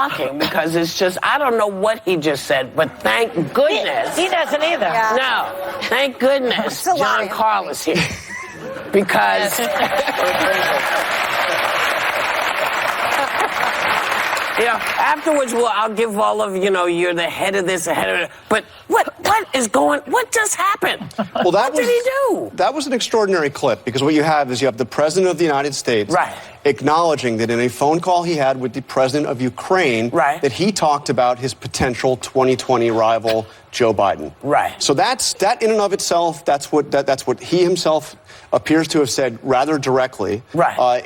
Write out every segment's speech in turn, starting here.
shocking because it's just, I don't know what he just said, but thank goodness. He doesn't either. Yeah. No, thank goodness John Karl is here. Because... You know, afterwards, well, I'll give all of, you're the head of this, the head of it. But what just happened? Well, what did he do? That was an extraordinary clip, because what you have is the President of the United States acknowledging that in a phone call he had with the President of Ukraine, that he talked about his potential 2020 rival, Joe Biden. Right. So that in and of itself, that's what he himself appears to have said rather directly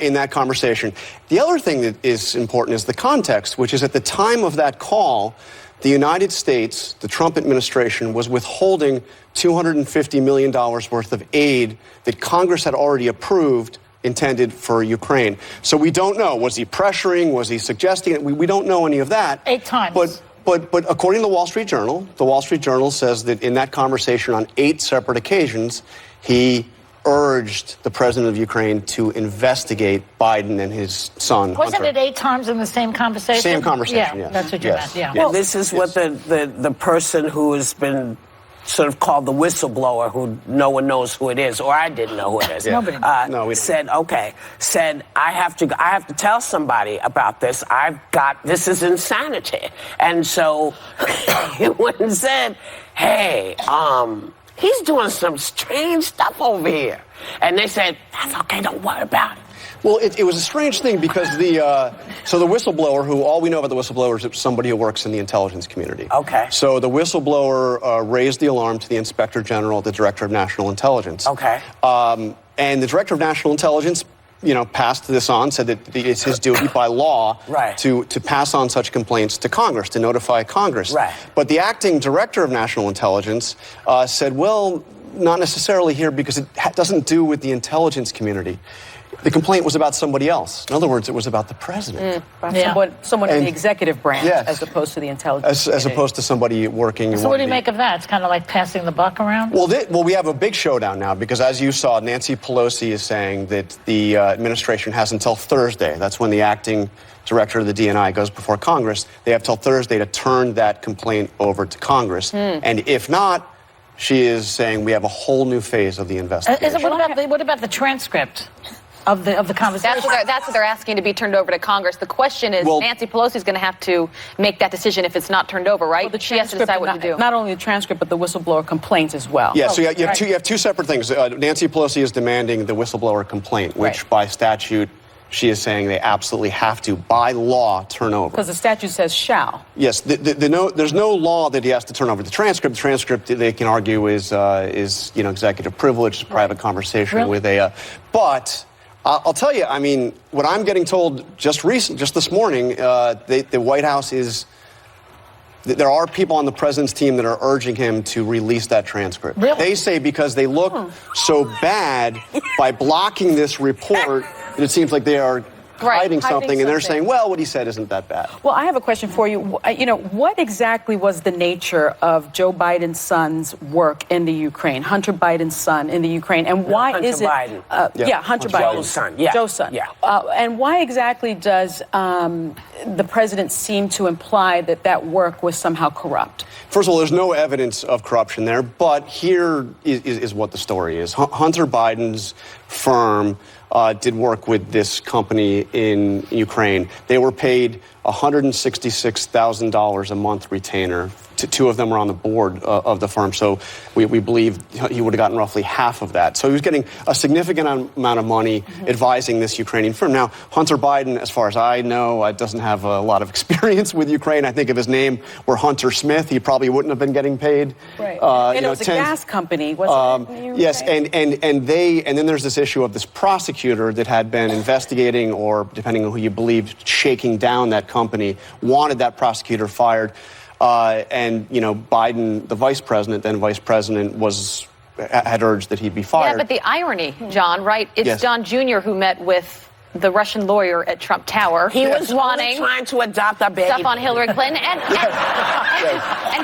in that conversation. The other thing that is important is the context, which is at the time of that call, the United States, the Trump administration, was withholding $250 million worth of aid that Congress had already approved intended for Ukraine. So we don't know. Was he pressuring? Was he suggesting it? We don't know any of that. 8 times. But according to the Wall Street Journal says that in that conversation on 8 separate occasions, he urged the president of Ukraine to investigate Biden and his son. Wasn't it 8 times in the same conversation? Same conversation, yes. That's what you meant, yeah. Well, this is what the person who has been sort of called the whistleblower, who no one knows who it is, or I didn't know who it is. Nobody. Said I have to tell somebody about this. This is insanity. And so he went and said, hey, he's doing some strange stuff over here. And they said, that's okay, don't worry about it. Well, it was a strange thing because the whistleblower, who all we know about the whistleblower is somebody who works in the intelligence community. Okay. So the whistleblower raised the alarm to the Inspector General, the Director of National Intelligence. Okay. And the Director of National Intelligence, passed this on, said that it's his duty by law to pass on such complaints to Congress, to notify Congress. Right. But the acting Director of National Intelligence said, well, not necessarily here because it doesn't do with the intelligence community. The complaint was about somebody else. In other words, it was about the president. Someone in the executive branch, as opposed to the intelligence as opposed to somebody working. So what do you make of that? It's kind of like passing the buck around? Well, we have a big showdown now because, as you saw, Nancy Pelosi is saying that the administration has until Thursday. That's when the acting director of the DNI goes before Congress. They have till Thursday to turn that complaint over to Congress. And if not, she is saying we have a whole new phase of the investigation. What about the transcript of the conversation? That's what they're asking to be turned over to Congress. The question is, Nancy Pelosi is going to have to make that decision if it's not turned over, right? Well, she has to decide what to do. Not only the transcript, but the whistleblower complaints as well. Yeah, so you have two separate things. Nancy Pelosi is demanding the whistleblower complaint, which by statute, she is saying they absolutely have to, by law, turn over. Because the statute says shall. Yes, there's no law that he has to turn over the transcript. The transcript, they can argue, is executive privilege, private conversation with a. But I'll tell you, I mean, what I'm getting told just this morning, the White House is. There are people on the president's team that are urging him to release that transcript. Really? They say because they look so bad by blocking this report that it seems like they are hiding something, and they're saying, well, what he said isn't that bad. Well, I have a question for you. What exactly was the nature of Joe Biden's son's work in the Ukraine, Hunter Biden's son in the Ukraine, and why Hunter is it... Biden. Hunter Biden. Joe's son, yeah. Joe's son. Yeah. And why exactly does the president seem to imply that work was somehow corrupt? First of all, there's no evidence of corruption there, but here is what the story is. Hunter Biden's firm did work with this company in Ukraine. They were paid $166,000 a month retainer. Two of them were on the board of the firm, so we believe he would have gotten roughly half of that. So he was getting a significant amount of money advising this Ukrainian firm. Now, Hunter Biden, as far as I know, doesn't have a lot of experience with Ukraine. I think if his name were Hunter Smith, he probably wouldn't have been getting paid. Right. And it was a gas company, wasn't it? Yes, and then there's this issue of this prosecutor that had been investigating, or depending on who you believe, shaking down that company, wanted that prosecutor fired. Biden, the vice president, had urged that he be fired. Yeah, but the irony, John, right? It's Don Jr. who met with the Russian lawyer at Trump Tower. He was trying to adopt a baby. Stuff on Hillary Clinton. And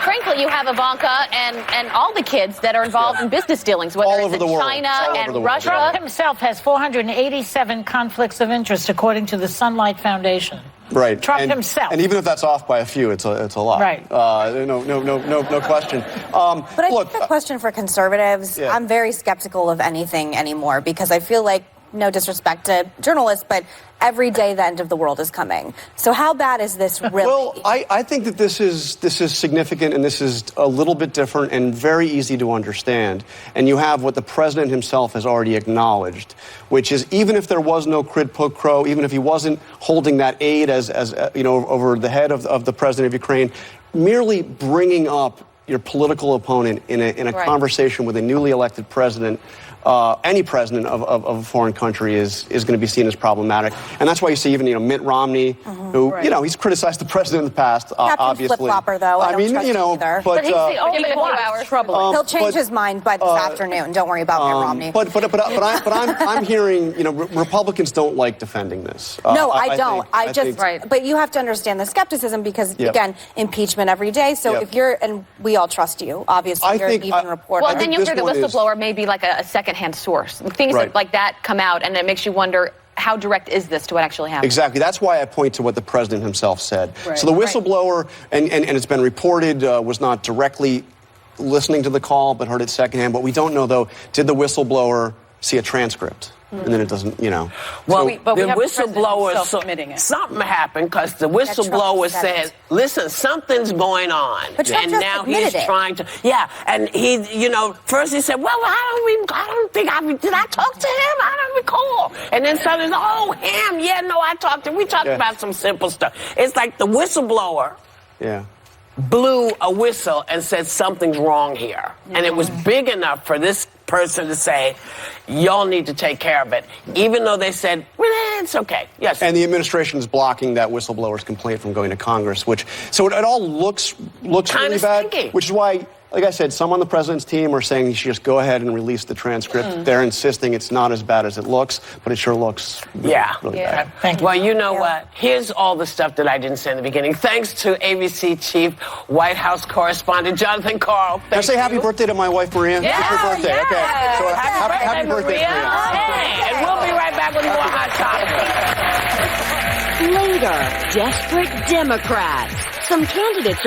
frankly, you have Ivanka and all the kids that are involved in business dealings, whether it's in China and Russia. Trump himself has 487 conflicts of interest, according to the Sunlight Foundation. Right. Trump himself. And even if that's off by a few, it's a lot. Right. No question. But I think the question for conservatives, yeah. I'm very skeptical of anything anymore because I feel like, no disrespect to journalists, but every day the end of the world is coming. So how bad is this really? Well, I think that this is significant, and this is a little bit different and very easy to understand. And you have what the president himself has already acknowledged, which is even if there was no quid pro quo, even if he wasn't holding that aid as over the head of the president of Ukraine, merely bringing up your political opponent in a right. conversation with a newly elected president. Any president of a foreign country is going to be seen as problematic, and that's why you see even Mitt Romney, who right. He's criticized the president in the past. Obviously, flip-flopper though. I don't trust him either. But he's the only one that's troubling. He'll change his mind by this afternoon. Don't worry about Mitt Romney. But I'm hearing Republicans don't like defending this. No, I don't. I think, right. But you have to understand the skepticism because again, impeachment every day. So if you're, and we all trust you, obviously, you're an even reporter. Well, and then you hear the whistleblower may be like a secondhand source. Things right. like that come out, and it makes you wonder, how direct is this to what actually happened? Exactly. That's why I point to what the president himself said. Right. So the whistleblower, and it's been reported, was not directly listening to the call, but heard it secondhand. But we don't know, though, did the whistleblower see a transcript? And then it doesn't, Well, but we the have the president whistleblower, himself admitting it. something happened because the whistleblower said, listen, something's going on. But Trump and just now admitted he's it. trying to, and he, first he said, well, I don't think did I talk to him? I don't recall. And then suddenly, him, I talked to him. We talked about some simple stuff. It's like the whistleblower. Yeah. Blew a whistle and said something's wrong here. And it was big enough for this person to say, y'all need to take care of it. Even though they said, it's okay. Yes. And the administration is blocking that whistleblower's complaint from going to Congress, so it all looks really bad. Stinky. Which is why, like I said, some on the president's team are saying he should just go ahead and release the transcript. They're insisting it's not as bad as it looks, but it sure looks really bad. Thank you. Well, you know what? Here's all the stuff that I didn't say in the beginning. Thanks to ABC Chief White House Correspondent Jonathan Karl. Can I say happy birthday to my wife, Maria? Yeah, It's her birthday. yeah. Okay. So happy birthday, Maria. Hey, and we'll be right back with more Hot Topics. Later, desperate Democrats. Some candidates are